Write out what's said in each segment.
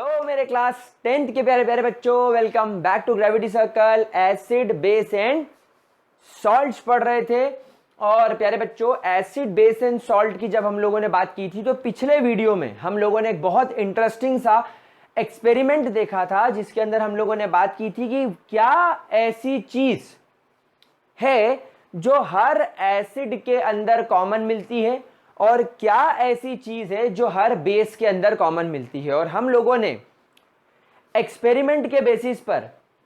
Hello मेरे class 10th के प्यारे प्यारे बच्चों, welcome back to gravity circle. Acid base and salts पढ़ रहे थे। और प्यारे बच्चों, एसिड बेस एंड सॉल्ट की जब हम लोगों ने बात की थी तो पिछले वीडियो में हम लोगों ने एक बहुत इंटरेस्टिंग सा एक्सपेरिमेंट देखा था, जिसके अंदर हम लोगों ने बात की थी कि क्या ऐसी चीज है जो हर एसिड के अंदर कॉमन मिलती है और क्या ऐसी चीज है जो हर बेस के अंदर कॉमन मिलती है। और हम लोगों ने एक्सपेरिमेंट के बेसिस पर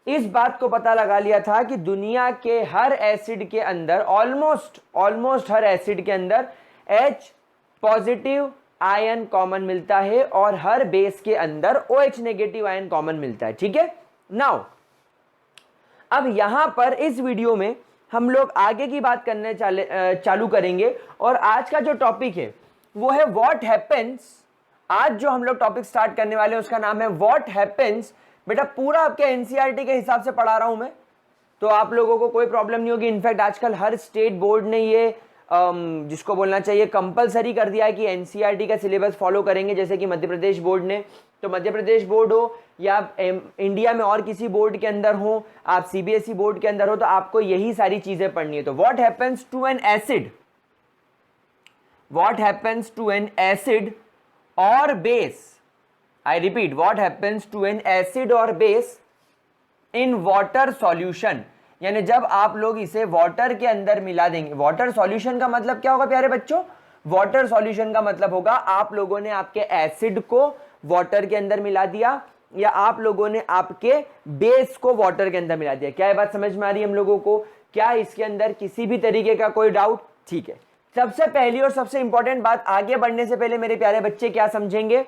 इस बात को पता लगा लिया था कि दुनिया के हर एसिड के अंदर ऑलमोस्ट हर एसिड के अंदर H पॉजिटिव आयन कॉमन मिलता है और हर बेस के अंदर OH नेगेटिव आयन कॉमन मिलता है। ठीक है, नाउ अब यहां पर इस वीडियो में हम लोग आगे की बात करने चालू करेंगे। और आज का जो टॉपिक है वो है व्हाट हैपेंस। आज जो हम लोग टॉपिक स्टार्ट करने वाले हैं उसका नाम है व्हाट हैपेंस। बेटा पूरा आपके एनसीईआरटी के हिसाब से पढ़ा रहा हूं मैं, तो आप लोगों को कोई प्रॉब्लम नहीं होगी। इनफैक्ट आजकल हर स्टेट बोर्ड ने ये जिसको बोलना चाहिए कंपलसरी कर दिया है कि एनसीईआरटी का सिलेबस फॉलो करेंगे। जैसे कि मध्य प्रदेश बोर्ड ने, तो मध्य प्रदेश बोर्ड हो या इंडिया में और किसी बोर्ड के अंदर हो, आप सीबीएसई बोर्ड के अंदर हो, तो आपको यही सारी चीजें पढ़नी है। तो what happens to an acid, what happens to an acid और base, I repeat, what happens to an acid और बेस इन वाटर सॉल्यूशन, यानी जब आप लोग इसे वाटर के अंदर मिला देंगे। वाटर सॉल्यूशन का मतलब क्या होगा प्यारे बच्चों? वाटर सॉल्यूशन का मतलब होगा आप लोगों ने आपके एसिड को वाटर के अंदर मिला दिया या आप लोगों ने आपके बेस को वाटर के अंदर मिला दिया। क्या ये बात समझ में आ रही है हम लोगों को? क्या इसके अंदर किसी भी तरीके का कोई डाउट? ठीक है, सबसे पहली और सबसे इंपॉर्टेंट बात, आगे बढ़ने से पहले मेरे प्यारे बच्चे क्या समझेंगे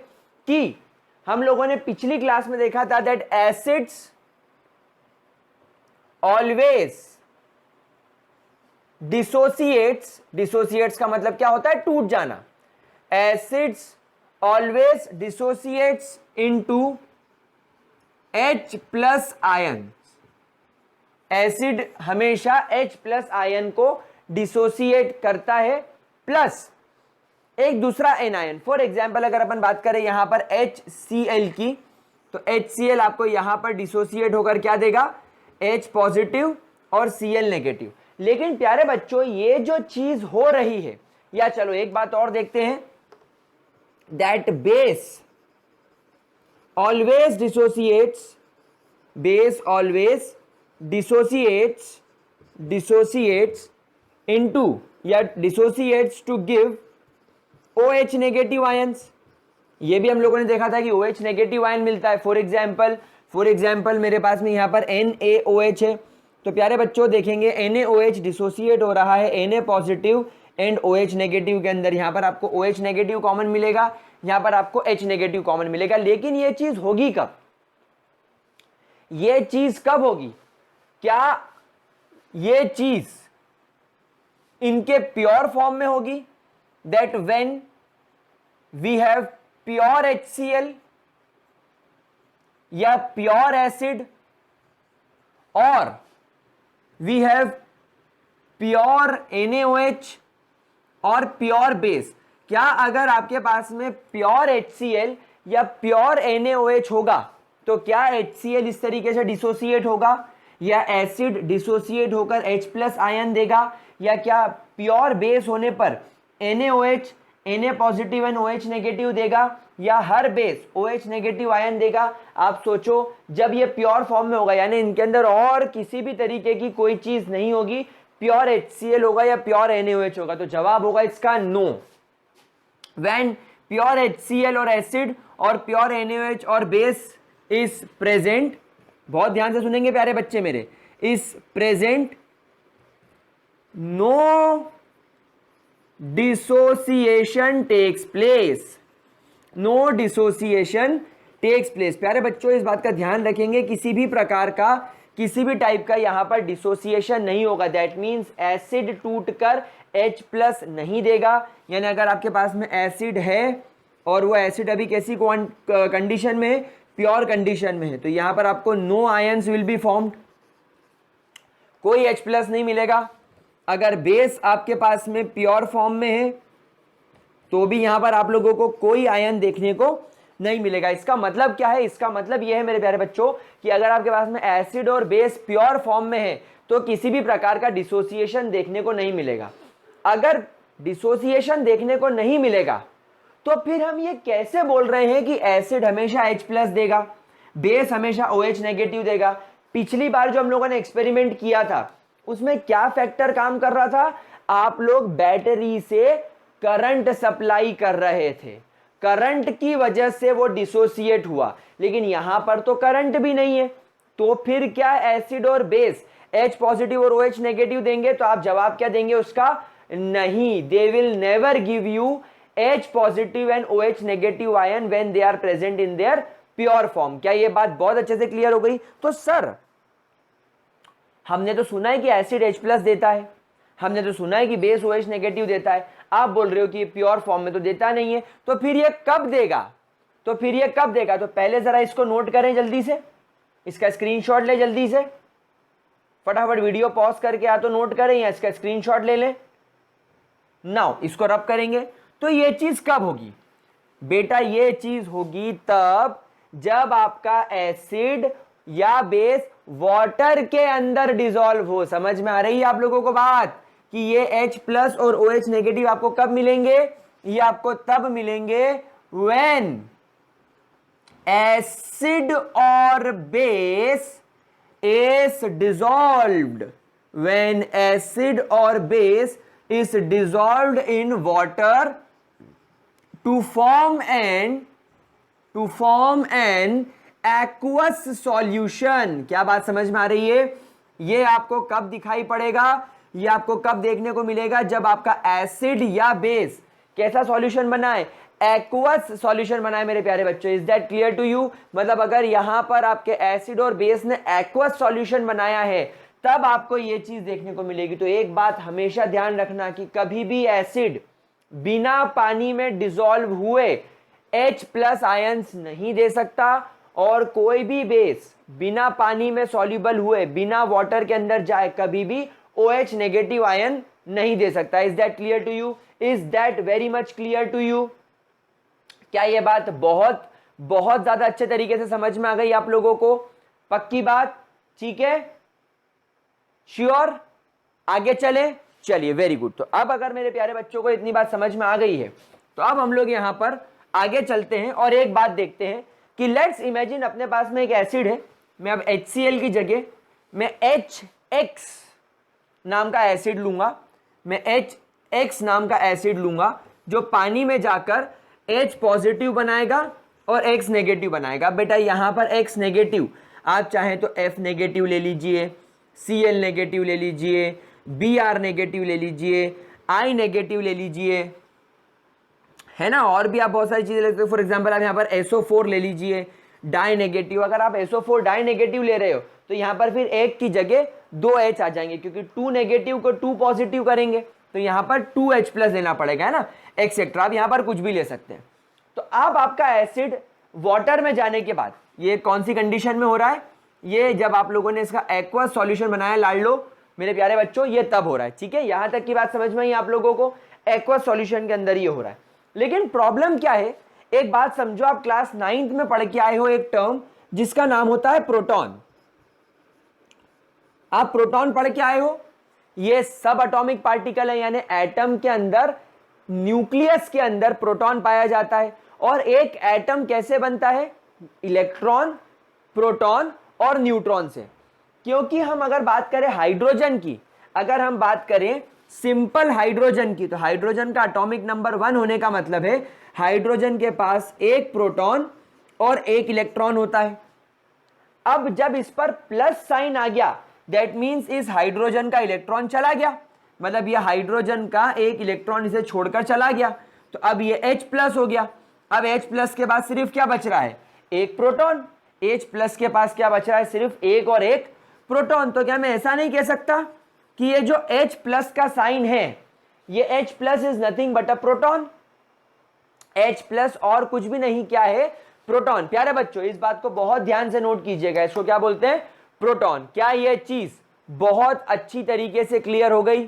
कि हम लोगों ने पिछली क्लास में देखा था दैट एसिड्स ऑलवेज डिसोसिएट्स का मतलब क्या होता है? टूट जाना। Acids always dissociates into H plus ion. Acid हमेशा H प्लस आयन को डिसोसिएट करता है प्लस एक दूसरा एन आयन। फॉर एग्जाम्पल अगर अपन बात करें यहां पर HCl की, तो HCl आपको यहां पर डिसोसिएट होकर क्या देगा? H पॉजिटिव और Cl नेगेटिव। लेकिन प्यारे बच्चों ये जो चीज हो रही है, या चलो एक बात और देखते हैं, that base always dissociates into या dissociates to give OH negative ions. ये भी हम लोगों ने देखा था कि OH नेगेटिव आयन मिलता है। फॉर एग्जाम्पल मेरे पास में यहां पर NaOH है, तो प्यारे बच्चों देखेंगे NaOH डिसोसिएट हो रहा है Na positive and OH negative के अंदर। यहां पर आपको OH नेगेटिव कॉमन मिलेगा, यहां पर आपको H नेगेटिव कॉमन मिलेगा। लेकिन ये चीज होगी कब? ये चीज कब होगी? क्या ये चीज इनके प्योर फॉर्म में होगी? That when we have pure HCl या प्योर एसिड और वी हैव प्योर NaOH और प्योर बेस। क्या अगर आपके पास में प्योर HCl या प्योर NaOH होगा तो क्या HCl इस तरीके से डिसोसिएट होगा या एसिड डिसोसिएट होकर H प्लस आयन देगा, या क्या प्योर बेस होने पर NaOH Na positive and OH negative देगा, या हर बेस OH नेगेटिव आयन देगा? आप सोचो, जब ये प्योर फॉर्म में होगा यानी इनके अंदर और किसी भी तरीके की कोई चीज नहीं होगी, प्योर HCl होगा या प्योर NaOH होगा, तो जवाब होगा इसका नो। व्हेन प्योर HCl और एसिड और प्योर NaOH और बेस इज प्रेजेंट, बहुत ध्यान से सुनेंगे प्यारे बच्चे मेरे, is present, no dissociation takes place. No dissociation takes place. प्यारे बच्चों इस बात का ध्यान रखेंगे, किसी भी प्रकार का, किसी भी टाइप का यहां पर डिसोसिएशन नहीं होगा। दैट मींस एसिड टूटकर H प्लस नहीं देगा। यानी अगर आपके पास में एसिड है और वो एसिड अभी कैसी कंडीशन में है? प्योर कंडीशन में है, तो यहां पर आपको no ions will be formed, कोई H प्लस नहीं मिलेगा। अगर बेस आपके पास में प्योर फॉर्म में है तो भी यहां पर आप लोगों को कोई आयन देखने को नहीं मिलेगा। इसका मतलब क्या है? इसका मतलब यह है मेरे प्यारे बच्चों कि अगर आपके पास में एसिड और बेस प्योर फॉर्म में है तो किसी भी प्रकार का डिसोसिएशन देखने को नहीं मिलेगा। अगर डिसोसिएशन देखने को नहीं मिलेगा तो फिर हम ये कैसे बोल रहे हैं कि एसिड हमेशा H+ देगा, बेस हमेशा OH नेगेटिव देगा? पिछली बार जो हम लोगों ने एक्सपेरिमेंट किया था उसमें क्या फैक्टर काम कर रहा था? आप लोग बैटरी से करंट सप्लाई कर रहे थे, करंट की वजह से वो डिसोसिएट हुआ, लेकिन यहां पर तो करंट भी नहीं है, तो फिर क्या एसिड और बेस H पॉजिटिव और OH नेगेटिव देंगे? तो आप जवाब क्या देंगे उसका? नहीं, they will never give you H positive and OH negative ion when they are present in their pure form. क्या ये बात बहुत अच्छे से क्लियर हो गई? तो सर हमने तो सुना है कि एसिड H+ देता है, हमने तो सुना है कि बेस OH नेगेटिव देता है, आप बोल रहे हो कि प्योर फॉर्म में तो देता नहीं है, तो फिर ये कब देगा? तो पहले जरा इसको नोट करें जल्दी से, इसका स्क्रीनशॉट ले जल्दी से, फटाफट वीडियो पॉज करके या तो नोट करें या इसका स्क्रीनशॉट ले लें। नाउ इसको रब करेंगे तो ये चीज कब होगी बेटा? ये चीज होगी तब जब आपका एसिड या बेस वाटर के अंदर डिसॉल्व हो। समझ में आ रही है आप लोगों को बात कि ये H+ और OH नेगेटिव आपको कब मिलेंगे? ये आपको तब मिलेंगे व्हेन एसिड और base is dissolved, when acid or base is dissolved in water to form an aqueous solution। क्या बात समझ में आ रही है? ये आपको कब दिखाई पड़ेगा? ये आपको कब देखने को मिलेगा? जब आपका एसिड या बेस कैसा सॉल्यूशन बनाए? एक्वस सॉल्यूशन बनाए मेरे प्यारे बच्चों। Is that clear to you? मतलब अगर यहां पर आपके एसिड और बेस ने एक्वस सॉल्यूशन बनाया है तब आपको ये चीज देखने को मिलेगी। तो एक बात हमेशा ध्यान रखना कि कभी भी एसिड बिना पानी में डिसॉल्व हुए H+ आयंस नहीं दे सकता और कोई भी बेस बिना पानी में सॉल्युबल हुए, बिना वाटर के अंदर जाए, कभी भी OH नेगेटिव आयन नहीं दे सकता। Is that clear to you? Is that very much clear to you? क्या ये बात बहुत बहुत ज्यादा अच्छे तरीके से समझ में आ गई आप लोगों को? पक्की बात? ठीक है, श्योर? आगे चले? चलिए, वेरी गुड। तो अब अगर मेरे प्यारे बच्चों को इतनी बात समझ में आ गई है तो अब हम लोग यहां पर आगे चलते हैं और एक बात देखते हैं कि लेट्स इमेजिन अपने पास में एक एसिड है। मैं अब HCl की जगह मैं HX नाम का एसिड लूंगा, मैं HX नाम का एसिड लूंगा जो पानी में जाकर H पॉजिटिव बनाएगा और X नेगेटिव बनाएगा। बेटा यहां पर X नेगेटिव आप चाहें तो F नेगेटिव ले लीजिए, Cl नेगेटिव ले लीजिए, Br नेगेटिव ले लीजिए, I नेगेटिव ले लीजिए, है ना? और भी आप बहुत सारी चीजें ले सकते हो। फॉर एग्जांपल आप यहाँ पर SO4 ले लीजिए, डाई नेगेटिव। अगर आप SO4 डाई नेगेटिव ले रहे हो तो यहाँ पर फिर एक की जगह 2 H आ जाएंगे, क्योंकि 2 नेगेटिव को 2 पॉजिटिव करेंगे तो यहाँ पर 2H+ लेना पड़ेगा, है ना, एक्सेट्रा। आप यहाँ पर कुछ भी ले सकते हैं। तो अब आपका एसिड वाटर में जाने के बाद ये कौन सी कंडीशन में हो रहा है? ये जब आप लोगों ने इसका एक्वस सॉल्यूशन बनाया, लाड लो मेरे प्यारे बच्चों, ये तब हो रहा है। ठीक है, यहां तक की बात समझ में आई आप लोगों को? एक्वस सॉल्यूशन के अंदर ये हो रहा है। लेकिन प्रॉब्लम क्या है? एक बात समझो, आप क्लास 9th में पढ़ के आए हो एक टर्म जिसका नाम होता है प्रोटॉन। आप प्रोटॉन पढ़ के आए हो। ये सब एटॉमिक पार्टिकल है, यानी एटम के अंदर, न्यूक्लियस के अंदर प्रोटॉन पाया जाता है। और एक एटम कैसे बनता है? इलेक्ट्रॉन, प्रोटॉन और न्यूट्रॉन से। क्योंकि हम अगर बात करें हाइड्रोजन की, अगर हम बात करें सिंपल हाइड्रोजन की, तो हाइड्रोजन का एटॉमिक नंबर 1 होने का मतलब है हाइड्रोजन के पास एक प्रोटॉन और एक इलेक्ट्रॉन होता है। अब जब इस पर प्लस साइन आ गया, दैट मींस इस हाइड्रोजन का इलेक्ट्रॉन चला गया, मतलब यह हाइड्रोजन का एक इलेक्ट्रॉन इसे छोड़कर चला गया, तो अब ये H+ हो गया। अब H+ के बाद सिर्फ क्या बच रहा है? एक प्रोटॉन। H+ के पास क्या बच रहा है? सिर्फ एक और एक प्रोटॉन। तो क्या मैं ऐसा नहीं कह सकता कि ये जो H+ का साइन है, ये H+ is nothing but a proton? H+ और कुछ भी नहीं, क्या है? प्रोटॉन। प्यारे बच्चों इस बात को बहुत ध्यान से नोट कीजिएगा, इसको क्या बोलते हैं? प्रोटॉन। क्या ये चीज बहुत अच्छी तरीके से क्लियर हो गई?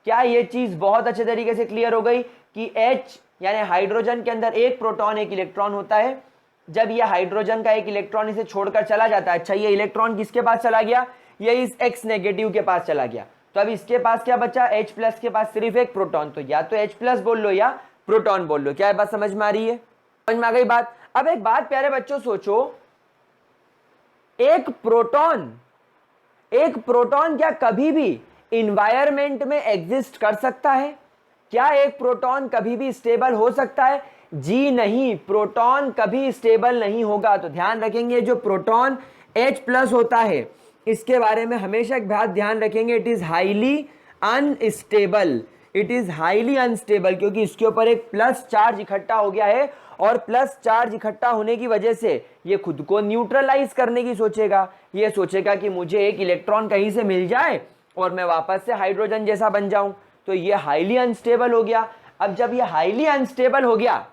क्या ये चीज बहुत अच्छे तरीके से क्लियर हो गई कि H यानी हाइड्रोजन के अंदर एक प्रोटॉन एक इलेक्ट्रॉन होता है। जब ये हाइड्रोजन का एक इलेक्ट्रॉन इसे छोड़कर चला जाता है, अच्छा ये इलेक्ट्रॉन किसके पास चला गया, ये इस X नेगेटिव के पास चला गया, तो अब इसके पास क्या बचा, H प्लस के पास सिर्फ एक प्रोटॉन, तो या तो H प्लस बोल लो या प्रोटॉन बोल लो। क्या ये बात समझ में आ रही है, समझ में आ गई बात। अब एक बात प्यारे बच्चों सोचो, एक प्रोटॉन क्या कभी भी इन्वायरमेंट में एग्जिस्ट कर सकता है? क्या एक प्रोटॉन कभी भी स्टेबल हो सकता है? जी नहीं, प्रोटॉन कभी स्टेबल नहीं होगा। तो ध्यान रखेंगे जो प्रोटॉन H प्लस होता है इसके बारे में हमेशा एक बात ध्यान रखेंगे, it is highly unstable, it is highly unstable, क्योंकि इसके ऊपर एक प्लस चार्ज इकट्ठा हो गया है और प्लस चार्ज इकट्ठा होने की वजह से ये खुद को न्यूट्रलाइज करने की सोचेगा। ये सोचेगा कि मुझे एक इलेक्ट्रॉन कहीं से मिल जाए और मैं वापस से हाइड्रोजन जैसा बन जाऊं, तो ये हाईली अनस्टेबल हो गया। अब जब ये हाईली अनस्टेबल हो गया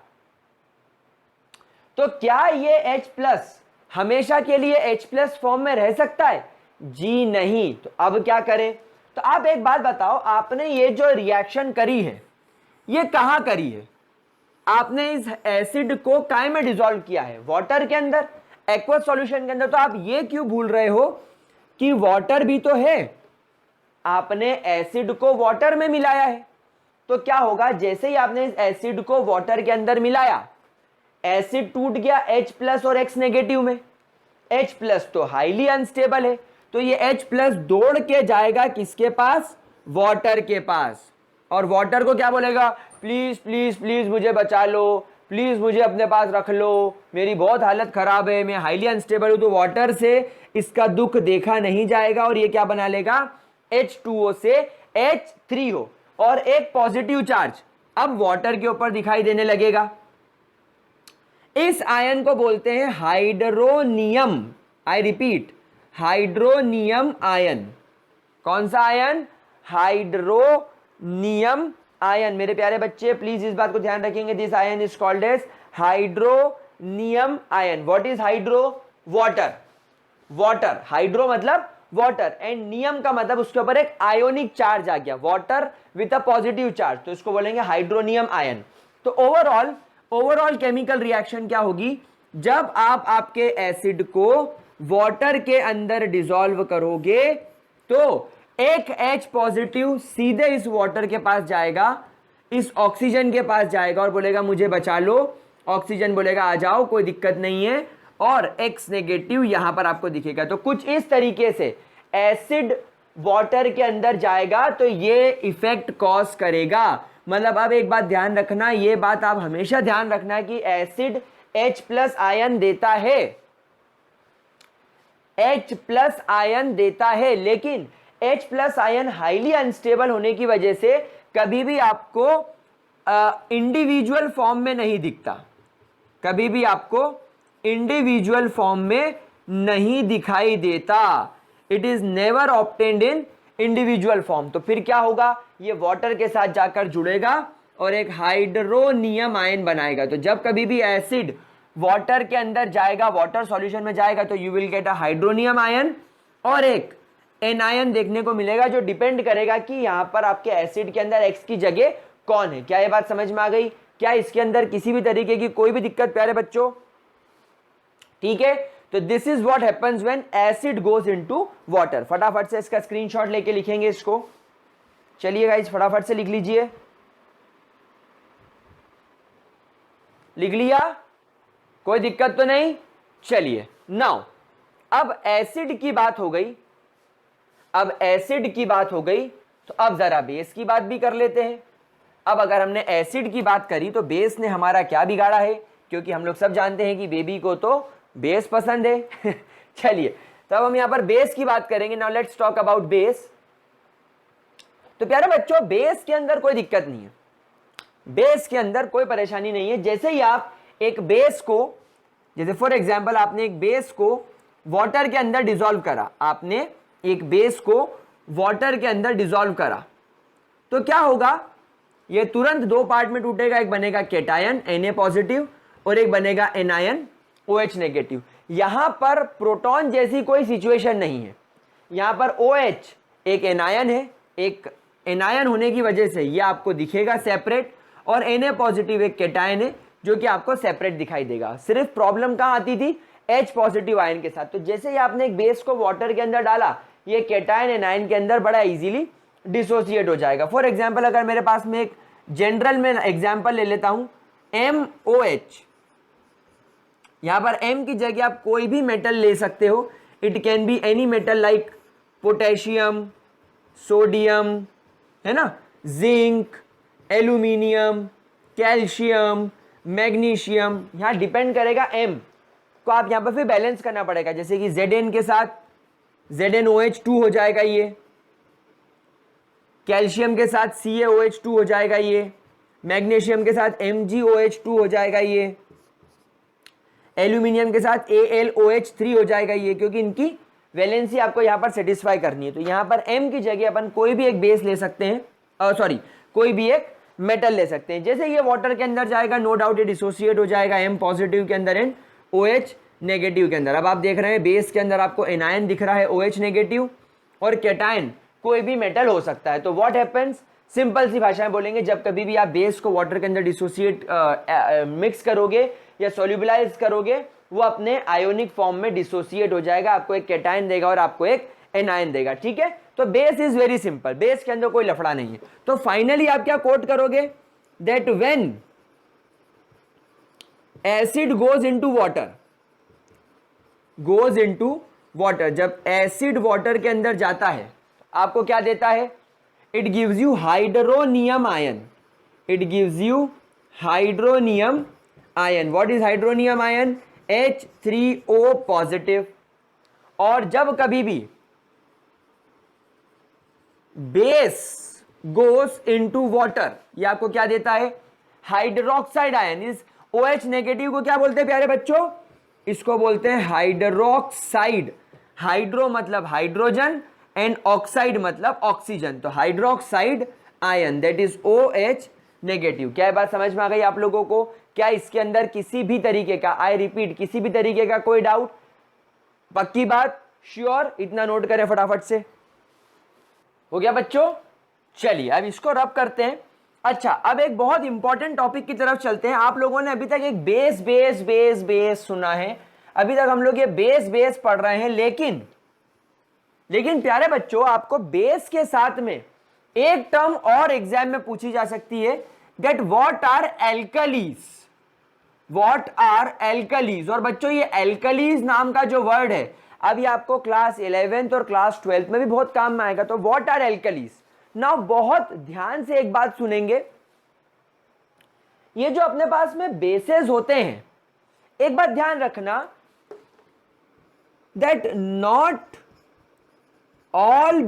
तो क्या ये H प्लस हमेशा के लिए H प्लस फॉर्म में रह सकता है? जी नहीं। तो अब क्या करें, तो आप एक बात बताओ, आपने ये जो रिएक्शन करी है ये कहां करी है? आपने इस एसिड को काय में डिसॉल्व किया है, वाटर के अंदर, एक्वस सॉल्यूशन के अंदर। तो आप ये क्यों भूल रहे हो कि वाटर भी तो है, आपने एसिड को वाटर में मिलाया है। तो क्या होगा, जैसे ही आपने इस एसिड को वाटर के अंदर मिलाया, एसिड टूट गया H प्लस और X नेगेटिव में। H प्लस तो हाईली अनस्टेबल है, तो ये H प्लस दौड़ के जाएगा किसके पास, वाटर के पास, और वाटर को क्या बोलेगा, प्लीज प्लीज प्लीज मुझे बचा लो, प्लीज मुझे अपने पास रख लो, मेरी बहुत हालत खराब है, मैं हाईली अनस्टेबल हूं। तो वाटर से इसका दुख देखा नहीं जाएगा और ये क्या बना लेगा, H2O से H3O और एक पॉजिटिव चार्ज अब वाटर के ऊपर दिखाई देने लगेगा। इस आयन को बोलते हैं hydronium. I repeat, hydronium ion. कौन सा आयन, हाइड्रोनियम आयन। मेरे प्यारे बच्चे प्लीज इस बात को ध्यान रखेंगे, this ion is called as hydronium ion. What is hydro, water, water, hydro मतलब वाटर एंड नियम का मतलब उसके ऊपर एक आयोनिक चार्ज आ गया, water with a positive charge, तो इसको बोलेंगे हाइड्रोनियम आयन। तो ओवरऑल केमिकल रिएक्शन क्या होगी, जब आप आपके एसिड को वाटर के अंदर डिसॉल्व करोगे तो एक H पॉजिटिव सीधे इस वाटर के पास जाएगा, इस ऑक्सीजन के पास जाएगा और बोलेगा मुझे बचा लो। ऑक्सीजन बोलेगा आ जाओ, कोई दिक्कत नहीं है, और X नेगेटिव यहां पर आपको दिखेगा। तो कुछ इस तरीके से एसिड वाटर के अंदर जाएगा तो ये इफेक्ट कॉज करेगा। मतलब अब एक बात ध्यान रखना, ये बात आप हमेशा ध्यान रखना कि एसिड H प्लस आयन देता है, H प्लस आयन देता है, लेकिन H plus ion highly unstable होने की वजह से कभी भी आपको इंडिविजुअल फॉर्म में नहीं दिखता, कभी भी आपको इंडिविजुअल फॉर्म में नहीं दिखाई देता। It is never obtained in individual form. तो फिर क्या होगा, ये वाटर के साथ जाकर जुड़ेगा और एक हाइड्रोनियम आयन बनाएगा। तो जब कभी भी एसिड वाटर के अंदर जाएगा, वाटर सॉल्यूशन में जाएगा, तो you will get a hydronium ion और एक एनायन देखने को मिलेगा, जो डिपेंड करेगा कि यहां पर आपके एसिड के अंदर X की जगह कौन है। क्या ये बात समझ में आ गई? क्या इसके अंदर किसी भी तरीके की कोई भी दिक्कत प्यारे बच्चों? ठीक है, तो this is what happens when acid goes into water. फटाफट से इसका स्क्रीनशॉट लेके लिखेंगे इसको। चलिए गाइस फटाफट से लिख लीजिए, लिख लिया, कोई दिक्कत तो नहीं? चलिए नाउ अब एसिड की बात हो गई, अब एसिड की बात हो गई, तो अब जरा बेस की बात भी कर लेते हैं। अब अगर हमने एसिड की बात करी तो बेस ने हमारा क्या बिगाड़ा है, क्योंकि हम लोग सब जानते हैं कि बेबी को तो बेस पसंद है। चलिए तो अब हम यहां पर बेस की बात करेंगे। Now let's talk about base. तो प्यारे बच्चों बेस के अंदर कोई दिक्कत नहीं है, बेस के अंदर कोई परेशानी नहीं है। जैसे ही आप एक बेस को, जैसे फॉर एग्जांपल आपने एक बेस को वाटर के अंदर डिसॉल्व करा, आपने एक बेस को वाटर के अंदर डिसॉल्व करा, तो क्या होगा, ये तुरंत दो पार्ट में टूटेगा। एक बनेगा केटायन Na पॉजिटिव और एक बनेगा एनायन OH नेगेटिव। यहां पर प्रोटॉन जैसी कोई सिचुएशन नहीं है, यहां पर OH एक एनायन है, एक एनायन होने की वजह से ये आपको दिखेगा सेपरेट, और Na पॉजिटिव एक कैटायन है जो कि आपको सेपरेट दिखाई देगा। सिर्फ प्रॉब्लम कहां आती थी, H पॉजिटिव आयन के साथ। तो जैसे ही आपने एक बेस को वाटर के अंदर डाला, ये कैटायन एनायन के अंदर बड़ा इजीली डिसोसिएट हो जाएगा। फॉर एग्जांपल अगर मेरे पास में एक जनरल में एग्जांपल ले लेता हूं, MOH, यहां पर M की जगह आप कोई भी मेटल ले सकते हो। It can be any metal like potassium, sodium, है ना, जिंक, एल्यूमिनियम, कैल्शियम, मैग्नीशियम। यहां डिपेंड करेगा M को आप यहां पर फिर बैलेंस करना पड़ेगा। जैसे कि Zn के साथ ZnOH2 हो जाएगा, ये कैल्शियम के साथ CaOH2 हो जाएगा, ये मैग्नीशियम के साथ MgOH2 हो जाएगा, ये एल्यूमिनियम के साथ AlOH3 हो जाएगा, ये, क्योंकि इनकी वैलेंसी आपको यहां पर सेटिस्फाई करनी है। तो यहां पर M की जगह अपन कोई भी एक बेस ले सकते हैं, कोई भी एक मेटल ले सकते हैं। जैसे ये वाटर के अंदर जाएगा, नो डाउट ये डिसोसिएट हो जाएगा M पॉजिटिव के अंदर एंड OH नेगेटिव के अंदर। अब आप देख रहे हैं बेस के अंदर आपको एनायन दिख रहा है OH नेगेटिव, और कैटायन कोई भी मेटल हो सकता है। तो व्हाट हैपेंस, सिंपल सी भाषा में बोलेंगे, जब कभी भी आप बेस को वाटर के अंदर डिसोसिएट मिक्स करोगे या सोल्यूबलाइज करोगे, वो अपने आयोनिक फॉर्म में डिसोसिएट हो जाएगा, आपको एक कैटायन देगा और आपको एक एनायन देगा। ठीक है, तो base is very simple, base के अंदर कोई लफड़ा नहीं है। तो फाइनली आप क्या कोट करोगे, that when acid goes into water, जब एसिड वाटर के अंदर जाता है आपको क्या देता है, it gives you hydronium ion, it gives you hydronium ion. What is hydronium ion, H3O positive. और जब कभी भी बेस गोस इनटू वाटर, ये आपको क्या देता है, हाइड्रोक्साइड आयन। इस OH नेगेटिव को क्या बोलते हैं प्यारे बच्चों, इसको बोलते हैं हाइड्रोक्साइड। हाइड्रो मतलब हाइड्रोजन एंड ऑक्साइड मतलब ऑक्सीजन, तो hydroxide ion, that is OH negative. क्या बात समझ में आ गई आप लोगों को? क्या इसके अंदर किसी भी तरीके का, आई रिपीट, किसी भी तरीके का कोई डाउट? पक्की बात, श्योर? इतना नोट करें फटाफट से। हो गया बच्चों? चलिए अब इसको रब करते हैं। अच्छा, अब एक बहुत इंपॉर्टेंट टॉपिक की तरफ चलते हैं। आप लोगों ने अभी तक एक बेस बेस बेस बेस सुना है, अभी तक हम लोग ये बेस बेस पढ़ रहे हैं, लेकिन प्यारे बच्चों आपको बेस के साथ में एक टर्म और एग्जाम में पूछी जा सकती है, that what are alkalis, what are alkalis. और बच्चों ये एल्कलीज नाम का जो वर्ड है, अभी आपको क्लास 11th और क्लास 12th में भी बहुत काम में आएगा। तो व्हाट आर एल्कलीज, नाउ बहुत ध्यान से एक बात सुनेंगे। ये जो अपने पास में बेसेस होते हैं, एक बात ध्यान रखना, that not all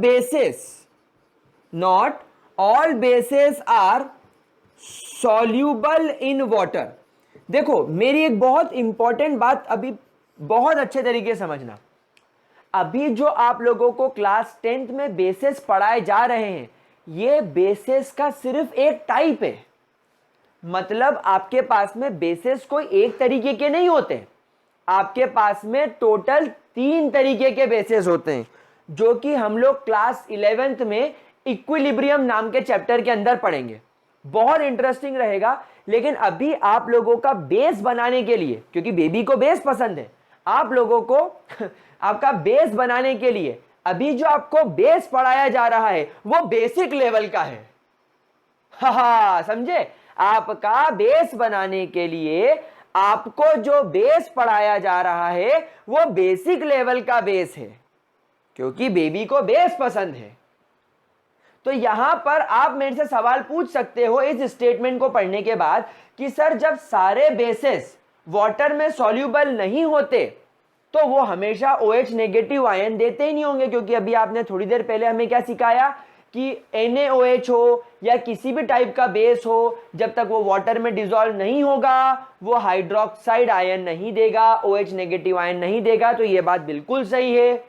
bases are soluble in water. देखो मेरी एक बहुत इंपॉर्टेंट बात अभी बहुत अच्छे तरीके से समझना। अभी जो आप लोगों को क्लास 10th में बेसिस पढ़ाए जा रहे हैं, ये बेसिस का सिर्फ एक टाइप है। मतलब आपके पास में बेसिस कोई एक तरीके के नहीं होते, आपके पास में टोटल 3 तरीके के बेसिस होते हैं, जो कि हम लोग क्लास 11th में इक्विलिब्रियम नाम के चैप्टर के अंदर पढ़ेंगे। बहुत इंटरेस्टिंग रहेगा। लेकिन अभी आप लोगों का बेस बनाने के लिए, क्योंकि बेबी को बेस पसंद है, आप लोगों को आपका बेस बनाने के लिए अभी जो आपको बेस पढ़ाया जा रहा है वो बेसिक लेवल का है। हा, समझे? आपका बेस बनाने के लिए आपको जो बेस पढ़ाया जा रहा है वो बेसिक लेवल का बेस है, क्योंकि बेबी को बेस पसंद है। तो यहां पर आप मेरे से सवाल पूछ सकते हो इस स्टेटमेंट को पढ़ने के बाद कि सर जब सारे बेसेस वाटर में सॉल्यूबल नहीं होते तो वो हमेशा OH नेगेटिव आयन देते ही नहीं होंगे, क्योंकि अभी आपने थोड़ी देर पहले हमें क्या सिखाया कि NaOH हो या किसी भी टाइप का बेस हो, जब तक वो वाटर में डिसॉल्व नहीं होगा वो हाइड्रोक्साइड आयन नहीं देगा, OH नेगेटिव आयन नहीं देगा। तो ये बात बिल्कुल सही है,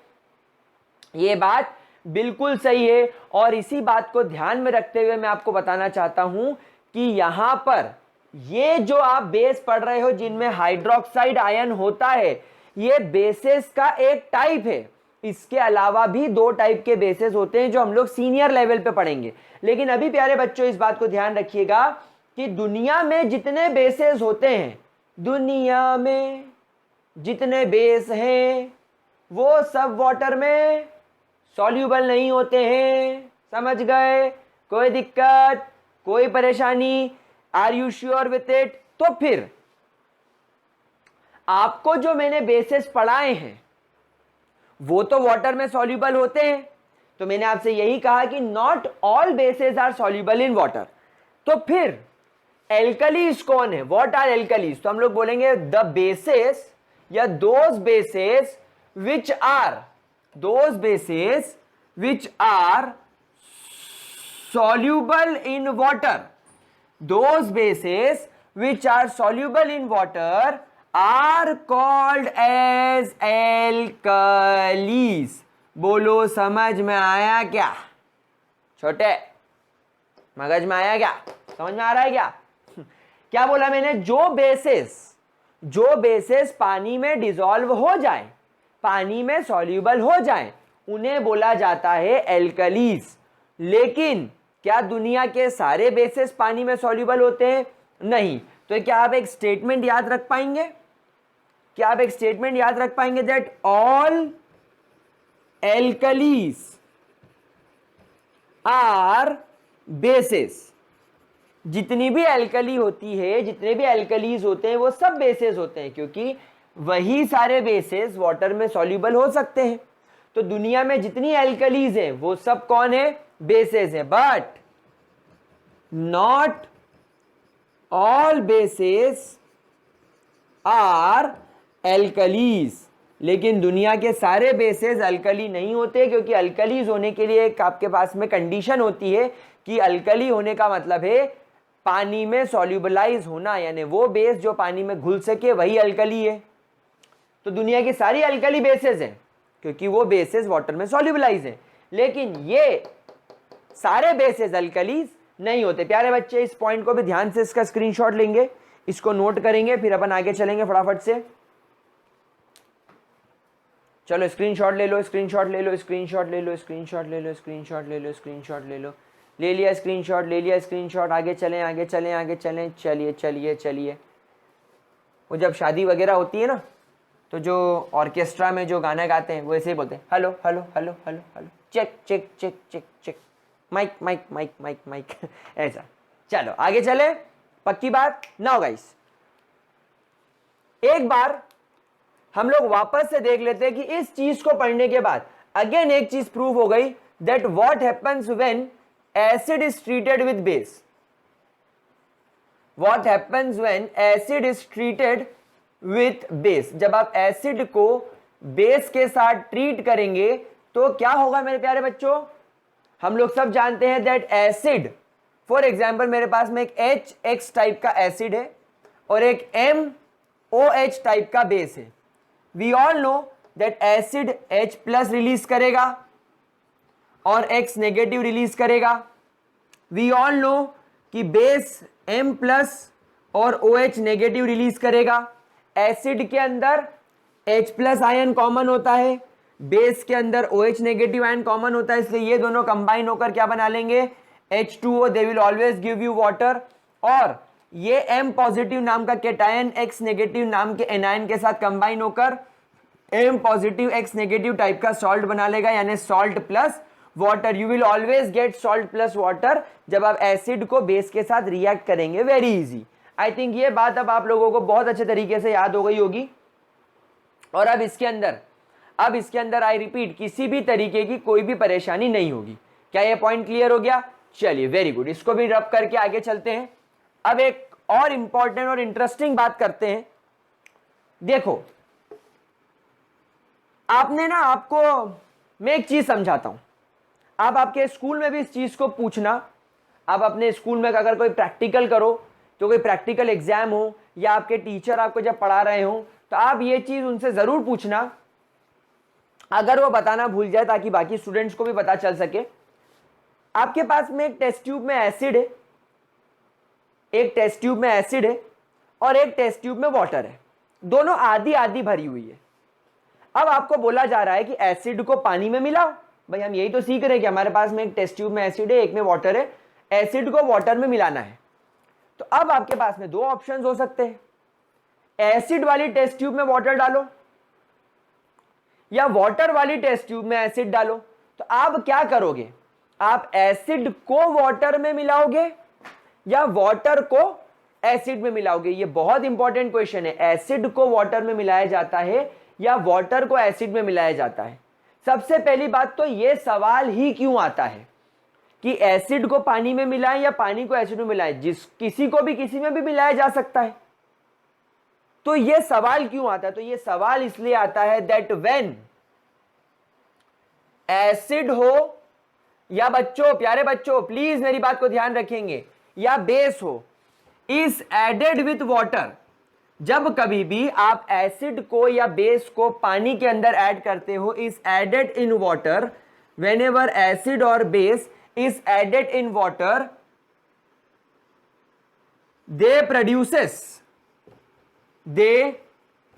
ये बात बिल्कुल सही है। और इसी बात को ध्यान में रखते हुए मैं आपको बताना चाहता हूं कि यहां पर ये जो आप बेस पढ़ रहे हो जिनमें हाइड्रोक्साइड आयन होता है, ये बेसेस का एक टाइप है। इसके अलावा भी 2 टाइप के बेसेस होते हैं जो हम लोग सीनियर लेवल पे पढ़ेंगे। लेकिन अभी प्यारे बच्चों इस बात को ध्यान रखिएगा कि दुनिया में जितने बेसेस होते हैं, दुनिया में जितने बेस हैं वो सब वाटर में सॉल्यूबल नहीं होते हैं। समझ गए? कोई दिक्कत, कोई परेशानी? Are you sure with it? तो फिर आपको जो मैंने बेसेस पढ़ाए हैं वो तो वाटर में सॉल्यूबल होते हैं, तो मैंने आपसे यही कहा कि not all bases are soluble in water. तो फिर एल्कलीज कौन है? What are alkalis? तो हम लोग बोलेंगे द बेसेस या those bases which are soluble in water. Those bases which are soluble in water are called as alkalis. बोलो समझ में आया क्या? छोटे मगज में आया क्या? समझ में आ रहा है क्या? क्या बोला मैंने? जो बेसेस पानी में डिसॉल्व हो जाए, पानी में सॉल्यूबल हो जाए, उन्हें बोला जाता है एल्कलीज। लेकिन क्या दुनिया के सारे बेसेस पानी में सॉल्यूबल होते हैं? नहीं। तो क्या आप एक स्टेटमेंट याद रख पाएंगे? That all alkalis are bases. जितनी भी एल्कली होती है, जितने भी एल्कलीज होते हैं वो सब बेसेस होते हैं, क्योंकि वही सारे बेसेस वाटर में सॉल्यूबल हो सकते हैं। तो दुनिया में जितनी एल्कलीज हैं वो सब कौन है? बेसेस है। But not all bases are alkalis. लेकिन दुनिया के सारे बेसेस अल्कली नहीं होते, क्योंकि अल्कलीज होने के लिए एक आपके पास में कंडीशन होती है कि अल्कली होने का मतलब है पानी में सॉल्यूबलाइज होना, यानी वो बेस जो पानी में घुल सके वही अल्कली है। तो दुनिया की सारी अल्कली बेसेस हैं क्योंकि वो बेसेस वाटर में सॉल्यूबलाइज हैं, लेकिन ये सारे बेसेस अल्कलीज नहीं होते। प्यारे बच्चे, इस पॉइंट को भी ध्यान से इसका स्क्रीनशॉट लेंगे, इसको नोट करेंगे, फिर अपन आगे चलेंगे फटाफट से। चलो स्क्रीनशॉट ले लो, ले लिया स्क्रीनशॉट। आगे चलें। चलिए। वो जब शादी वगैरह होती है ना, तो जो ऑर्केस्ट्रा में जो गाना गाते हैं वो ऐसे ही बोलते हैं, hello hello hello hello hello, check check check check check, mic mic mic mic mic ऐसा। चलो आगे चले, पक्की बात। नाउ गाइस, एक बार हम लोग वापस से देख लेते हैं कि इस चीज को पढ़ने के बाद अगेन एक चीज प्रूव हो गई, that what happens when acid is treated with base. What happens when acid is treated with base. जब आप एसिड को बेस के साथ ट्रीट करेंगे तो क्या होगा मेरे प्यारे बच्चों? हम लोग सब जानते हैं दैट एसिड, फॉर एग्जांपल मेरे पास में एक HX टाइप का एसिड है और एक MOH टाइप का बेस है। We all know that acid H+ release करेगा और X नेगेटिव रिलीज करेगा। वी ऑल नो कि बेस M+ और OH नेगेटिव रिलीज करेगा। एसिड के अंदर H+ आयन कॉमन होता है, बेस के अंदर OH नेगेटिव आयन कॉमन होता है, इसलिए ये दोनों कंबाइन होकर क्या बना लेंगे? H2O। They will always give you water. और ये M पॉजिटिव नाम का कैटायन X नेगेटिव नाम के एनायन के साथ कंबाइन होकर M positive X negative type का सॉल्ट बना लेगा, यानी salt plus water. You will always get salt plus water जब आप एसिड को बेस के साथ रिएक्ट करेंगे। Very easy. आई थिंक ये बात अब आप लोगों को बहुत अच्छे तरीके से याद हो गई होगी। और अब इसके अंदर आई रिपीट, किसी भी तरीके की कोई भी परेशानी नहीं होगी। क्या ये पॉइंट क्लियर हो गया? चलिए वेरी गुड, इसको भी रब करके आगे चलते हैं। अब एक और इंपॉर्टेंट और इंटरेस्टिंग बात करते हैं। देखो, आपने ना, आपको मैं एक चीज समझाता हूं, आप आपके स्कूल में भी इस चीज को पूछना। आप अपने स्कूल में अगर कोई प्रैक्टिकल करो, तो कोई प्रैक्टिकल एग्जाम हो या आपके टीचर आपको जब पढ़ा रहे हो, तो आप ये चीज उनसे जरूर पूछना, अगर वो बताना भूल जाए, ताकि बाकी स्टूडेंट्स को भी पता चल सके। आपके पास में एक टेस्ट ट्यूब में एसिड है, एक टेस्ट ट्यूब में एसिड है और एक टेस्ट ट्यूब में वाटर है, दोनों आधी आधी भरी हुई है। अब आपको बोला जा रहा है कि एसिड को पानी में मिलाओ। भाई हम यही तो सीख रहे हैं कि हमारे पास में एक टेस्ट ट्यूब में एसिड है, एक में वाटर है, एसिड को वाटर में मिलाना है। तो अब आपके पास में दो ऑप्शंस हो सकते हैं, एसिड वाली टेस्ट ट्यूब में वाटर डालो या वाटर वाली टेस्ट ट्यूब में एसिड डालो। तो आप क्या करोगे, आप एसिड को वाटर में मिलाओगे या वाटर को एसिड में मिलाओगे? ये बहुत इंपॉर्टेंट क्वेश्चन है, एसिड को वाटर में मिलाया जाता है या वाटर को एसिड में मिलाया जाता है? सबसे पहली बात तो ये सवाल ही क्यों आता है कि एसिड को पानी में मिलाएं या पानी को एसिड में मिलाएं? किसी को भी किसी में भी मिलाया जा सकता है। तो ये सवाल क्यों आता है? तो ये सवाल इसलिए आता है दैट व्हेन एसिड हो या बच्चों, प्यारे बच्चों प्लीज मेरी बात को ध्यान रखेंगे, या बेस हो, इज एडेड विथ वाटर। जब कभी भी आप एसिड को या बेस को पानी के अंदर ऐड करते हो, is added in water, whenever acid और base is added in water, they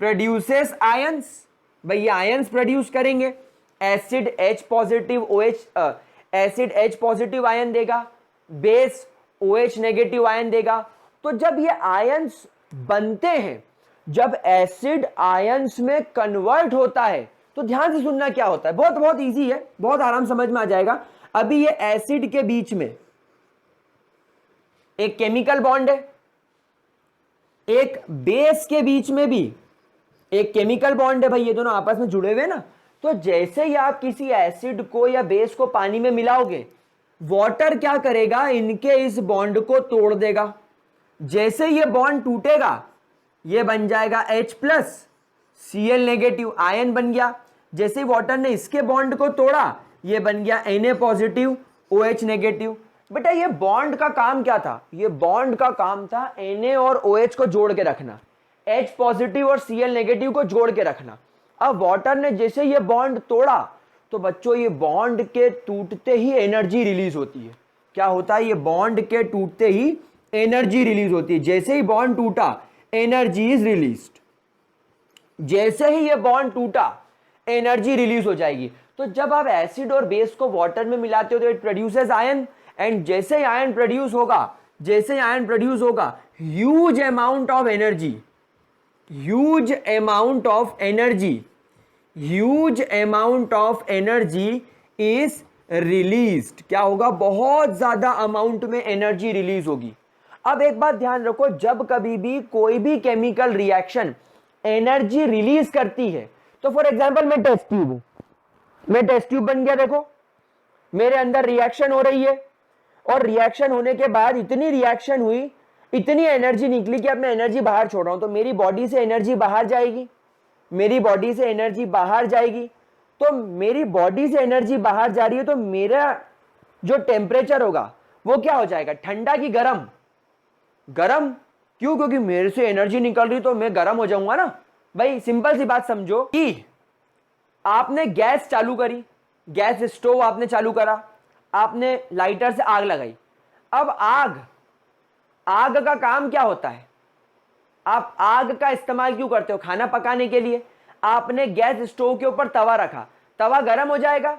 produces ions. भाई ये आयंस प्रोड्यूस करेंगे, acid H positive OH, acid H positive ion देगा, बेस OH नेगेटिव आयन देगा। तो जब ये आयंस बनते हैं, जब एसिड आयंस में कन्वर्ट होता है, तो ध्यान से सुनना क्या होता है, बहुत बहुत इजी है, बहुत आराम समझ में आ जाएगा। अभी ये एसिड के बीच में एक केमिकल बॉन्ड है, एक बेस के बीच में भी एक केमिकल बॉन्ड है, भाई ये दोनों आपस में जुड़े हुए ना। तो जैसे ही आप किसी एसिड को या बेस को पानी में मिलाओगे, वाटर क्या करेगा, इनके इस बॉन्ड को तोड़ देगा। जैसे ये बॉन्ड टूटेगा, ये बन जाएगा H plus Cl negative, ion बन गया। जैसे ही वाटर ने इसके बॉन्ड को तोड़ा, ये बन गया Na पॉजिटिव OH नेगेटिव। बेटा ये बॉन्ड का काम क्या था, ये बॉन्ड का काम था Na और OH को जोड़ के रखना, H पॉजिटिव और Cl नेगेटिव को जोड़ के रखना। अब वाटर ने जैसे ये बॉन्ड तोड़ा, तो बच्चों ये बॉन्ड के टूटते ही एनर्जी रिलीज होती है। क्या होता है, ये बॉन्ड के टूटते ही एनर्जी रिलीज होती है। जैसे ही बॉन्ड टूटा, एनर्जी इज रिलीज्ड। जैसे ही ये बॉन्ड टूटा, एनर्जी रिलीज हो जाएगी। तो जब आप एसिड और बेस को वाटर में मिलाते हो तो इट प्रोड्यूसेस आयन, एंड जैसे आयन प्रोड्यूस होगा, जैसे आयन प्रोड्यूस होगा, huge amount of energy, huge amount of energy, huge amount of energy is released. क्या होगा, बहुत ज्यादा अमाउंट में एनर्जी रिलीज होगी। अब एक बात ध्यान रखो, जब कभी भी कोई भी केमिकल रिएक्शन एनर्जी रिलीज करती है, तो फॉर एग्जांपल मैं टेस्ट ट्यूब हूं, मैं टेस्ट ट्यूब बन गया, देखो मेरे अंदर रिएक्शन हो रही है, और रिएक्शन होने के बाद इतनी रिएक्शन हुई, इतनी एनर्जी निकली कि अब मैं एनर्जी बाहर छोड़ रहा हूं, तो मेरी बॉडी से एनर्जी बाहर जाएगी, मेरी बॉडी से एनर्जी बाहर जाएगी। तो मेरी बॉडी से एनर्जी बाहर जा रही है, तो मेरा जो टेम्परेचर होगा वो क्या हो जाएगा, ठंडा की गर्म? गर्म। क्यों? क्योंकि मेरे से एनर्जी निकल रही तो मैं गर्म हो जाऊंगा ना। भाई सिंपल सी बात समझो कि आपने गैस चालू करी, गैस स्टोव आपने चालू करा, आपने लाइटर से आग लगाई। अब आग का काम क्या होता है, आप आग का इस्तेमाल क्यों करते हो, खाना पकाने के लिए। आपने गैस स्टोव के ऊपर तवा रखा, तवा गर्म हो जाएगा।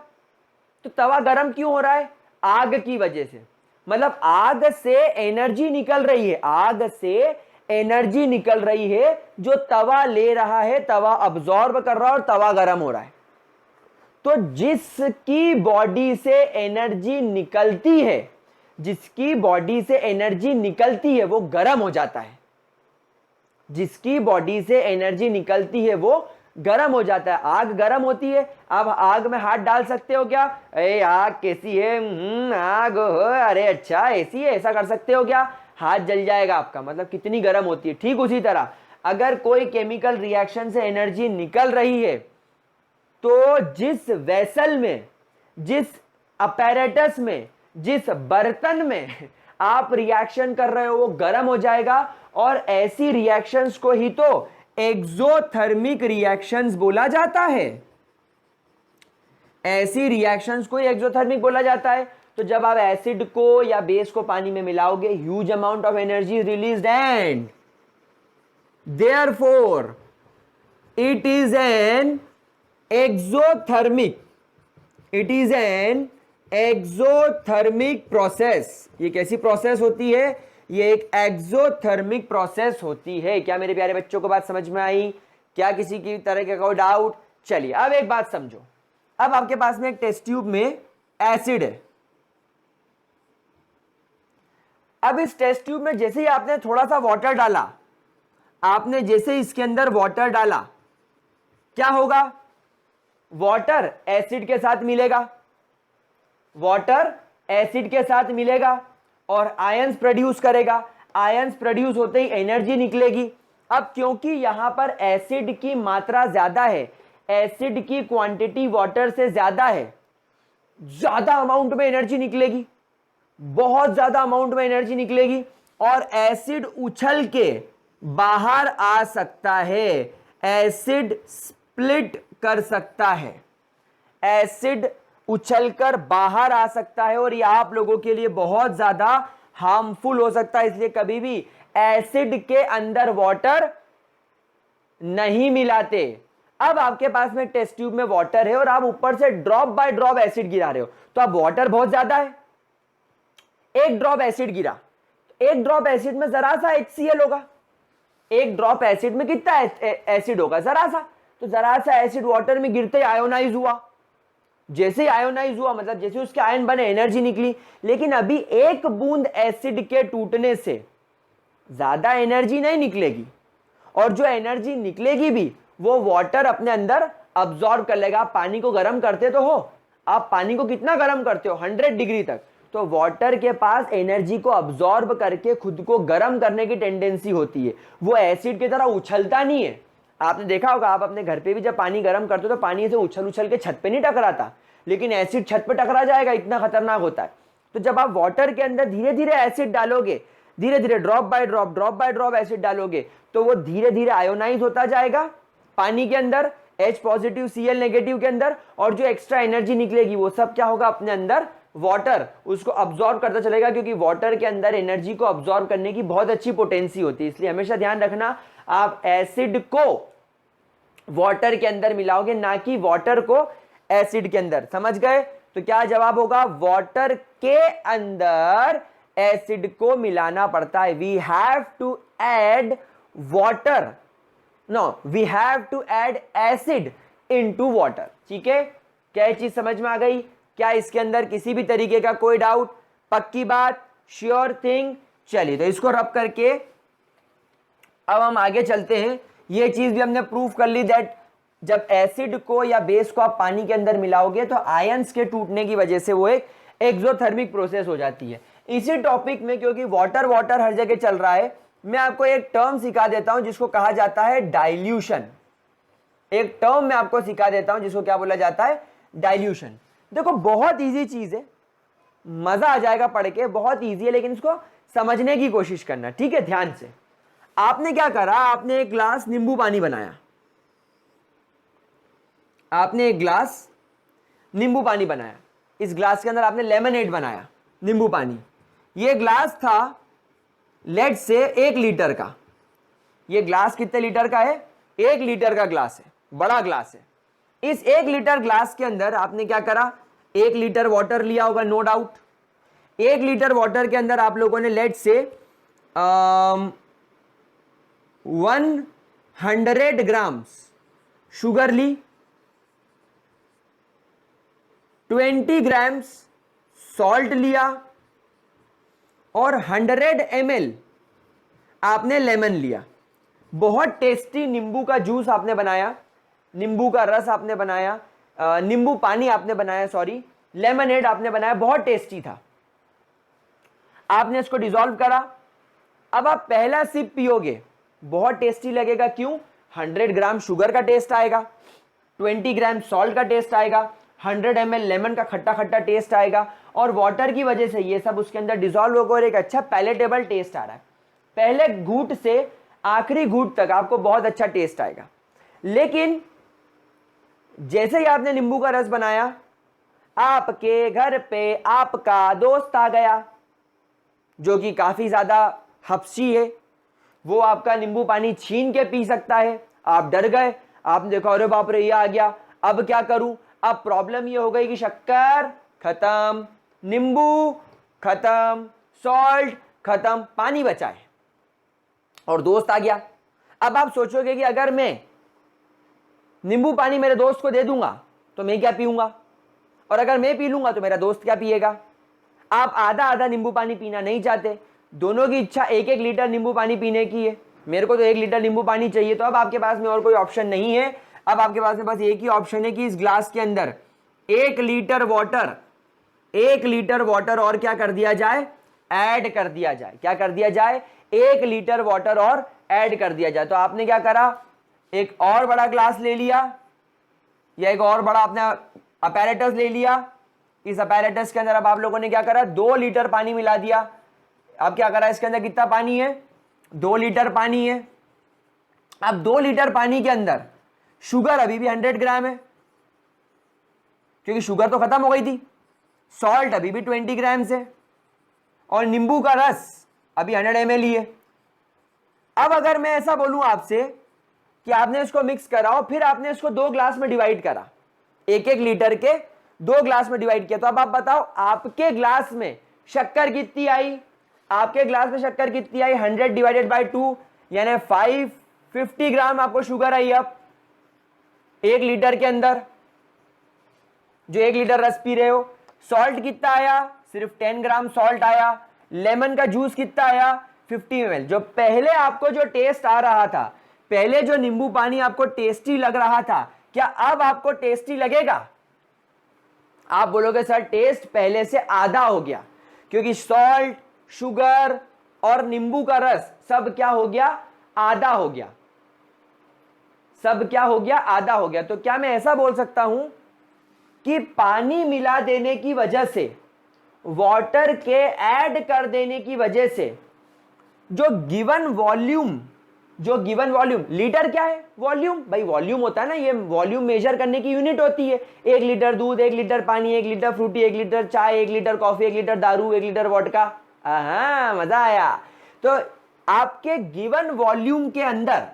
तो तवा गर्म क्यों हो रहा है, आग की वजह से। मतलब आग से एनर्जी निकल रही है, आग से एनर्जी निकल रही है, जो तवा ले रहा है, तवा अब्सॉर्ब कर रहा है और तवा गर्म हो रहा है। तो जिसकी बॉडी से एनर्जी निकलती है, जिसकी बॉडी से एनर्जी निकलती है वो गर्म हो जाता है, जिसकी बॉडी से एनर्जी निकलती है वो गर्म हो जाता है। आग गर्म होती है, अब आग में हाथ डाल सकते हो क्या, अरे आग कैसी है, आग हो, अरे अच्छा ऐसी है, ऐसा कर सकते हो क्या, हाथ जल जाएगा आपका। मतलब कितनी गर्म होती है। ठीक उसी तरह अगर कोई केमिकल रिएक्शन से एनर्जी निकल रही है, तो जिस वेसल में, जिस अपैरेटस में, जिस बर्तन में आप रिएक्शन कर रहे हो वो गर्म हो जाएगा। और ऐसी रिएक्शंस को ही तो एक्सोथर्मिक रिएक्शंस बोला जाता है, ऐसी रिएक्शंस को एक्सोथर्मिक बोला जाता है। तो जब आप एसिड को या बेस को पानी में मिलाओगे, huge amount of energy released, and therefore it is an exothermic, it is an exothermic process. ये कैसी प्रोसेस होती है, ये एक एक्सोथर्मिक प्रोसेस होती है। क्या मेरे प्यारे बच्चों को बात समझ में आई? क्या किसी की तरह का कोई डाउट? चलिए अब एक बात समझो। अब आपके पास में एक टेस्ट ट्यूब में एसिड है। अब इस टेस्ट ट्यूब में जैसे ही आपने थोड़ा सा वाटर डाला, आपने जैसे इसके अंदर वाटर डाला, क्या होगा? वाटर एसिड के साथ मिलेगा, वाटर एसिड के साथ मिलेगा और आयंस प्रोड्यूस करेगा। आयंस प्रोड्यूस होते ही एनर्जी निकलेगी। अब क्योंकि यहां पर एसिड की मात्रा ज्यादा है, एसिड की क्वांटिटी वाटर से ज्यादा है, ज्यादा अमाउंट में एनर्जी निकलेगी, बहुत ज्यादा अमाउंट में एनर्जी निकलेगी और एसिड उछल के बाहर आ सकता है। एसिड स्प्लिट कर सकता है, एसिड उछलकर बाहर आ सकता है और यह आप लोगों के लिए बहुत ज्यादा हार्मफुल हो सकता है। इसलिए कभी भी एसिड के अंदर वाटर नहीं मिलाते। अब आपके पास में टेस्ट ट्यूब में वाटर है और आप ऊपर से ड्रॉप बाय ड्रॉप एसिड गिरा रहे हो, तो अब वाटर बहुत ज्यादा है, एक ड्रॉप एसिड गिरा, एक ड्रॉप एसिड में जरा सा HCl होगा। एक ड्रॉप एसिड में कितना एसिड होगा? जरा सा। तो जरा सा एसिड वाटर में गिरते ही आयोनाइज हुआ। जैसे ही आयोनाइज हुआ मतलब जैसे उसके आयन बने, एनर्जी निकली। लेकिन अभी एक बूंद एसिड के टूटने से ज्यादा एनर्जी नहीं निकलेगी और जो एनर्जी निकलेगी भी वो वाटर अपने अंदर अब्सॉर्ब कर लेगा। आप पानी को गर्म करते तो हो, आप पानी को कितना गर्म करते हो? 100 डिग्री तक। तो वाटर के पास एनर्जी को अब्सॉर्ब करके खुद को गर्म करने की टेंडेंसी होती है, वो एसिड की तरह उछलता नहीं है। आपने देखा होगा, आप अपने घर पे भी जब पानी गर्म करते हो तो पानी से उछल उछल के छत पे नहीं टकराता, लेकिन एसिड छत पे टकरा जाएगा, इतना खतरनाक होता है। तो जब आप वाटर के अंदर धीरे धीरे एसिड डालोगे, धीरे धीरे ड्रॉप बाय ड्रॉप एसिड डालोगे, तो वो धीरे धीरे आयोनाइज होता जाएगा पानी के अंदर, H पॉजिटिव Cl नेगेटिव के अंदर, और जो एक्स्ट्रा एनर्जी निकलेगी वो सब क्या होगा? अपने अंदर वाटर उसको अब्सॉर्ब करता चलेगा, क्योंकि वाटर के अंदर एनर्जी को अब्सॉर्ब करने की बहुत अच्छी पोटेंसी होती है। इसलिए हमेशा ध्यान रखना, आप एसिड को वाटर के अंदर मिलाओगे, ना कि वाटर को एसिड के अंदर। समझ गए? तो क्या जवाब होगा? वाटर के अंदर एसिड को मिलाना पड़ता है। We have to add water, no we have to add acid into water. ठीक है, क्या चीज समझ में आ गई? क्या इसके अंदर किसी भी तरीके का कोई डाउट? पक्की बात, श्योर थिंग। चलिए तो इसको रब करके अब हम आगे चलते हैं। ये चीज भी हमने प्रूफ कर ली दैट जब एसिड को या बेस को आप पानी के अंदर मिलाओगे तो आयंस के टूटने की वजह से वो एक एक्सोथर्मिक प्रोसेस हो जाती है। इसी टॉपिक में, क्योंकि वाटर वाटर हर जगह चल रहा है, मैं आपको एक टर्म सिखा देता हूं जिसको कहा जाता है डाइल्यूशन। एक टर्म मैं आपको सिखा देता हूं जिसको क्या बोला जाता है? डाइल्यूशन। देखो बहुत इजी चीज है, मजा आ जाएगा पढ़ के, बहुत इजी है, लेकिन इसको समझने की कोशिश करना। ठीक है, ध्यान से। आपने क्या करा? आपने एक ग्लास नींबू पानी बनाया, आपने एक ग्लास नींबू पानी बनाया, इस ग्लास के अंदर आपने लेमनेड बनाया, नींबू पानी। ये ग्लास था लेट से 1 लीटर का। ये ग्लास कितने लीटर का है? 1 लीटर का ग्लास है, बड़ा ग्लास है। इस 1 लीटर ग्लास के अंदर आपने क्या करा? 1 लीटर वाटर लिया होगा, नो डाउट। 1 लीटर वाटर के अंदर आप लोगों ने लेट से 100 ग्राम्स शुगर ली, 20 ग्राम्स सॉल्ट लिया और 100 ml आपने लेमन लिया। बहुत टेस्टी नींबू का जूस आपने बनाया, नींबू का रस आपने बनाया, नींबू पानी आपने बनाया, सॉरी लेमनेड आपने बनाया, बहुत टेस्टी था। आपने इसको डिसॉल्व करा। अब आप पहला सिप पियोगे, बहुत टेस्टी लगेगा। क्यों? 100 ग्राम शुगर का टेस्ट आएगा, 20 ग्राम सॉल्ट का टेस्ट आएगा, 100 ml लेमन का खट्टा खट्टा टेस्ट आएगा, और वाटर की वजह से ये सब उसके अंदर डिसॉल्व होगा और एक अच्छा पैलेटेबल टेस्ट आ रहा है। पहले घूंट से आखिरी घूंट तक आपको बहुत अच्छा टेस्ट आएगा। लेकिन जैसे ही आपने नींबू का रस बनाया, आपके घर पे आपका दोस्त आ गया जो कि काफी ज्यादा हफ्सी है, वो आपका नींबू पानी छीन के पी सकता है। आप डर गए, आपने देखा अरे बाप रे ये आ गया, अब क्या करूं? अब प्रॉब्लम ये हो गई कि शक्कर खत्म, नींबू खत्म, सॉल्ट खत्म, पानी बचा है और दोस्त आ गया। अब आप सोचोगे कि अगर मैं नींबू पानी मेरे दोस्त को दे दूंगा तो मैं क्या पीऊंगा, और अगर मैं पी लूंगा तो मेरा दोस्त क्या पिएगा। आप आधा आधा नींबू पानी पीना नहीं चाहते, दोनों की इच्छा 1-1 लीटर नींबू पानी पीने की है। मेरे को तो 1 लीटर नींबू पानी चाहिए, तो अब आपके पास में और कोई ऑप्शन नहीं है। अब आपके पास में बस एक ही ऑप्शन है कि इस ग्लास के अंदर 1 लीटर वाटर, 1 लीटर वाटर और क्या कर दिया जाए, ऐड कर दिया जाए। क्या कर दिया जाए, 1 लीटर वाटर और ऐड कर दिया जाए। तो आपने क्या करा, एक और बड़ा ग्लास ले लिया या एक और बड़ा अपना अपैरेटस ले लिया। इस अपैरेटस के अंदर अब आप लोगों ने क्या करा, 2 लीटर पानी मिला दिया। अब क्या करा, इसके अंदर कितना पानी है, 2 लीटर पानी है। अब 2 लीटर पानी के अंदर शुगर अभी भी 100 ग्राम है, क्योंकि शुगर तो खत्म हो गई थी। सॉल्ट अभी भी 20 ग्राम है और नींबू का रस अभी 100 ml ही है। अब अगर मैं ऐसा बोलूं आपसे कि आपने इसको मिक्स करा और फिर आपने इसको 2 ग्लास में डिवाइड करा, 1-1 लीटर के 2 ग्लास में डिवाइड किया, तो अब आप बताओ आपके ग्लास में शक्कर कितनी आई, आपके ग्लास में शक्कर कितनी आई, 100 डिवाइडेड बाय 2 यानी 550 ग्राम आपको शुगर आई। अब 1 लीटर के अंदर जो 1 लीटर रस पी रहे हो। सॉल्ट कितना आया, सिर्फ 10 ग्राम सॉल्ट आया। लेमन का जूस कितना आया, 50 ml। जो पहले आपको जो टेस्ट आ रहा था, पहले जो नींबू पानी आपको टेस्टी लग रहा था, क्या अब आपको टेस्टी लगेगा? आप बोलोगे सर टेस्ट पहले से आधा हो गया, क्योंकि सॉल्ट, शुगर और नींबू का रस सब क्या हो गया, आधा हो गया। सब क्या हो गया, आधा हो गया। तो क्या मैं ऐसा बोल सकता हूं कि पानी मिला देने की वजह से, वाटर के ऐड कर देने की वजह से जो गिवन वॉल्यूम, लीटर क्या है, वॉल्यूम, भाई वॉल्यूम होता है ना, ये वॉल्यूम मेजर करने की यूनिट होती है। 1 लीटर दूध, 1 लीटर पानी, 1 लीटर फ्रूटी, 1 लीटर चाय, 1 लीटर कॉफी, 1 लीटर दारू, 1 लीटर वोडका। हाँ, मजा आया। तो आपके गिवन वॉल्यूम के अंदर,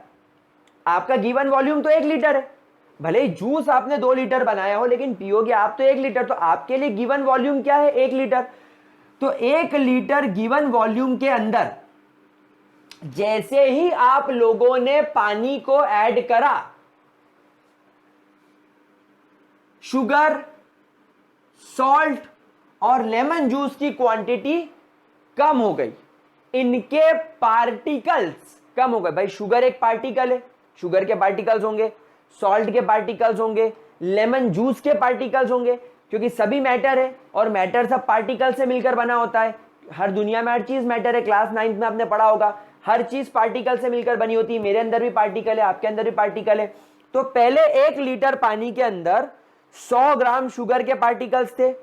आपका गिवन वॉल्यूम तो 1 लीटर है, भले ही जूस आपने 2 लीटर बनाया हो, लेकिन पियोगे आप तो 1 लीटर, तो आपके लिए गिवन वॉल्यूम क्या है, 1 लीटर। तो 1 लीटर गिवन वॉल्यूम के अंदर जैसे ही आप लोगों ने पानी को ऐड करा, शुगर, सॉल्ट और लेमन जूस की क्वांटिटी कम हो गई, इनके पार्टिकल्स कम हो गए। भाई शुगर एक पार्टिकल है, शुगर के पार्टिकल्स होंगे, सॉल्ट के पार्टिकल्स होंगे, लेमन जूस के पार्टिकल्स होंगे, क्योंकि सभी मैटर है और मैटर सब पार्टिकल से मिलकर बना होता है। हर दुनिया में हर चीज मैटर है, क्लास 9th में आपने पढ़ा होगा, हर चीज पार्टिकल से मिलकर बनी होती है। मेरे अंदर भी पार्टिकल है, आपके अंदर भी पार्टिकल है। तो पहले 1 लीटर पानी के अंदर 100 ग्राम शुगर के पार्टिकल्स थे,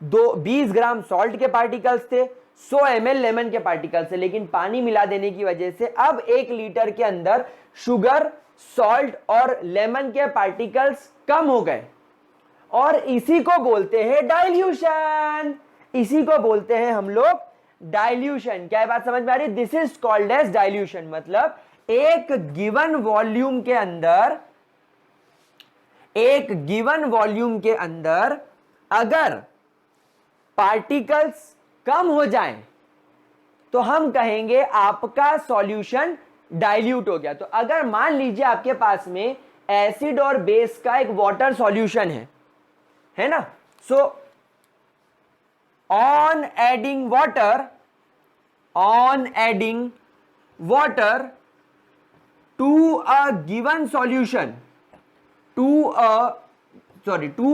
20 ग्राम सॉल्ट के पार्टिकल्स थे, 100 ml लेमन के पार्टिकल्स थे। लेकिन पानी मिला देने की वजह से अब 1 लीटर के अंदर शुगर, सॉल्ट और लेमन के पार्टिकल्स कम हो गए, और इसी को बोलते हैं डाइल्यूशन। इसी को बोलते हैं हम लोग डाइल्यूशन। क्या बात समझ में आ रही है? This is called as dilution. मतलब एक गिवन वॉल्यूम के अंदर, एक गिवन वॉल्यूम के अंदर अगर पार्टिकल्स कम हो जाएं तो हम कहेंगे आपका सॉल्यूशन डाइल्यूट हो गया। तो अगर मान लीजिए आपके पास में एसिड और बेस का एक वाटर सॉल्यूशन है ना, so on adding water to a given solution, to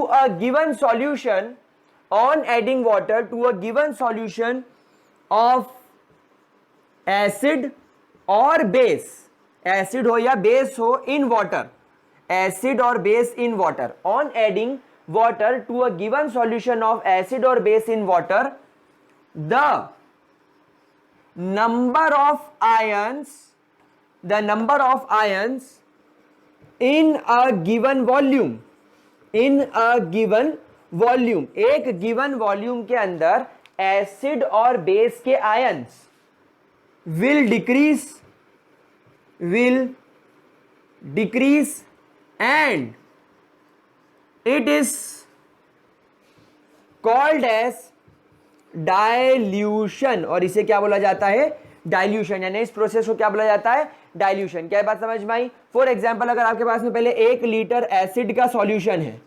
a given solution, on adding water to a given solution of acid or base, acid हो या base हो in water, acid or base in water, on adding water to a given solution of acid or base in water, the number of ions in a given volume, एक given volume के अंदर acid और base के ions will decrease and it is called as dilution, और इसे क्या बोला जाता है, डाइल्यूशन, यानी इस प्रोसेस को क्या बोला जाता है, डाइल्यूशन। क्या बात समझ में आई? फॉर एग्जांपल अगर आपके पास में पहले 1 लीटर एसिड का सॉल्यूशन है,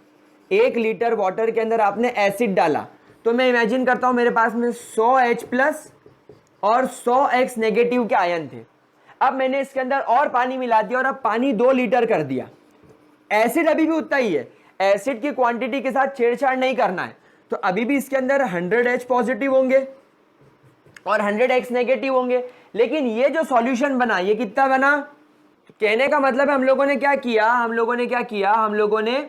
1 लीटर वाटर के अंदर आपने एसिड डाला, तो मैं इमेजिन करता हूं मेरे पास में 100H प्लस और 100X नेगेटिव के आयन थे। अब मैंने इसके अंदर और पानी मिला दिया और अब पानी 2 लीटर कर दिया। एसिड अभी भी उतना ही है, एसिड की क्वांटिटी के साथ छेड़छाड़ नहीं करना है, तो अभी भी इसके अंदर 100H पॉजिटिव होंगे और 100X नेगेटिव होंगे। लेकिन ये जो सॉल्यूशन बना, ये कितना बना? तो कहने का मतलब है हम लोगों ने क्या किया, हम लोगों ने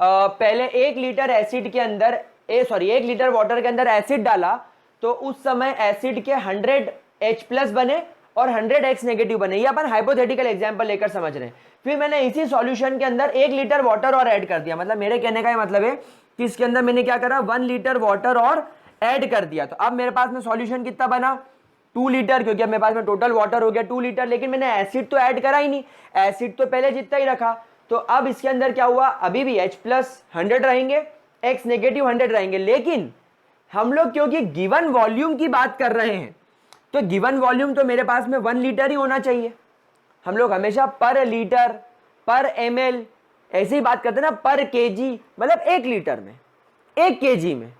पहले 1 लीटर एसिड के अंदर 1 लीटर वाटर के अंदर एसिड डाला, तो उस समय एसिड के 100H प्लस बने और 100X नेगेटिव बने। ये अपन हाइपोथेटिकल एग्जांपल लेकर समझ रहे हैं। फिर मैंने इसी सॉल्यूशन के अंदर 1 लीटर वाटर और ऐड कर दिया। मतलब मेरे कहने का ये मतलब है कि इसके अंदर मैंने क्या करा, 1 लीटर वाटर और ऐड कर दिया। तो अब मेरे पास में सॉल्यूशन कितना बना, 2 लीटर, क्योंकि अब मेरे पास में टोटल वाटर हो गया 2 लीटर, लेकिन मैंने एसिड तो ऐड करा ही नहीं, एसिड तो पहले जितना ही रखा। तो अब इसके अंदर क्या हुआ, अभी भी H प्लस 100 रहेंगे, X नेगेटिव 100 रहेंगे। लेकिन हम लोग क्योंकि गिवन वॉल्यूम की बात कर रहे हैं, तो गिवन वॉल्यूम तो मेरे पास में 1 लीटर ही होना चाहिए। हम लोग हमेशा पर लीटर, पर ml ऐसे ही बात करते हैं ना, पर केजी, मतलब 1 लीटर में, 1 केजी में,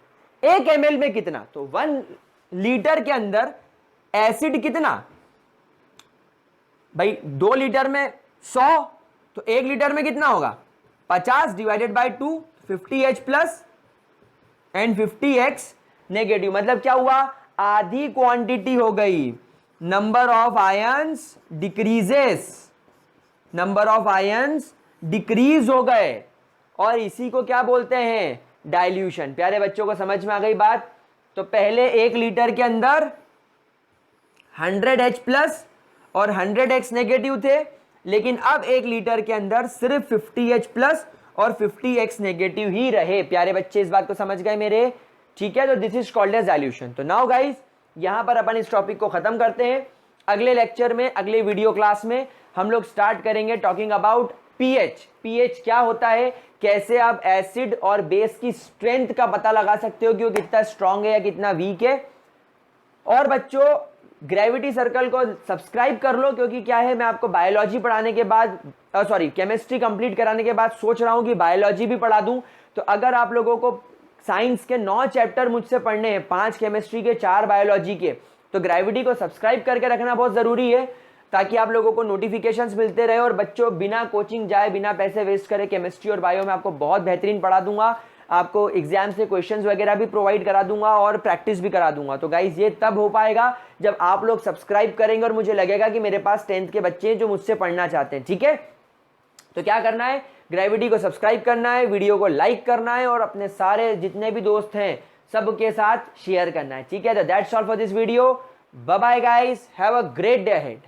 1 ml में कितना, तो 1 लीटर के अंदर एसिड कितना भाई, 2 लीटर में 100, तो 1 लीटर में कितना होगा, 50 divided by 2, 50H plus and 50X negative. मतलब क्या हुआ, आधी क्वांटिटी हो गई। Number of ions decreases, number of ions decrease हो गए, और इसी को क्या बोलते हैं, डाइल्यूशन। प्यारे बच्चों को समझ में आ गई बात? तो पहले 1 लीटर के अंदर 100H प्लस और 100X नेगेटिव थे, लेकिन अब 1 लीटर के अंदर सिर्फ 50H प्लस और 50X नेगेटिव ही रहे। प्यारे बच्चे इस बात को समझ गए मेरे? ठीक है, तो this is called as dilution. तो नाउ गाइस, यहां पर अपन इस टॉपिक को खत्म करते हैं। अगले लेक्चर में, अगले वीडियो क्लास में हम लोग स्टार्ट करेंगे टॉकिंग अबाउट पीएच। पीएच क्या होता है, कैसे आप एसिड और बेस की स्ट्रेंथ का पता लगा सकते हो कि वो कितना स्ट्रांग है या कितना वीक है। और बच्चों, ग्रेविटी सर्कल को सब्सक्राइब कर लो, क्योंकि क्या है, मैं आपको बायोलॉजी पढ़ाने के बाद, केमिस्ट्री कंप्लीट कराने के बाद सोच रहा हूं कि बायोलॉजी भी पढ़ा दूं। तो अगर आप लोगों को साइंस के 9 चैप्टर मुझसे पढ़ने हैं, 5 केमिस्ट्री के, 4 बायोलॉजी के, तो ग्रेविटी को सब्सक्राइब करके रखना बहुत जरूरी है, ताकि आप लोगों को नोटिफिकेशंस मिलते रहे। और बच्चों, बिना कोचिंग जाए, बिना पैसे वेस्ट करे, केमिस्ट्री और बायो में आपको बहुत बेहतरीन पढ़ा दूंगा। आपको एग्जाम से क्वेश्चंस वगैरह भी प्रोवाइड करा दूंगा और प्रैक्टिस भी करा दूंगा। तो गाइज, ये तब हो पाएगा जब आप लोग सब्सक्राइब करेंगे और मुझे लगेगा कि मेरे पास 10th के बच्चे हैं जो मुझसे पढ़ना चाहते हैं। ठीक है, तो क्या करना है, ग्रेविटी को सब्सक्राइब करना है, वीडियो को लाइक करना है और अपने सारे जितने भी दोस्त हैं सबके साथ शेयर करना है। ठीक है, तो that's all for this video. Bye bye guys, have a great day ahead.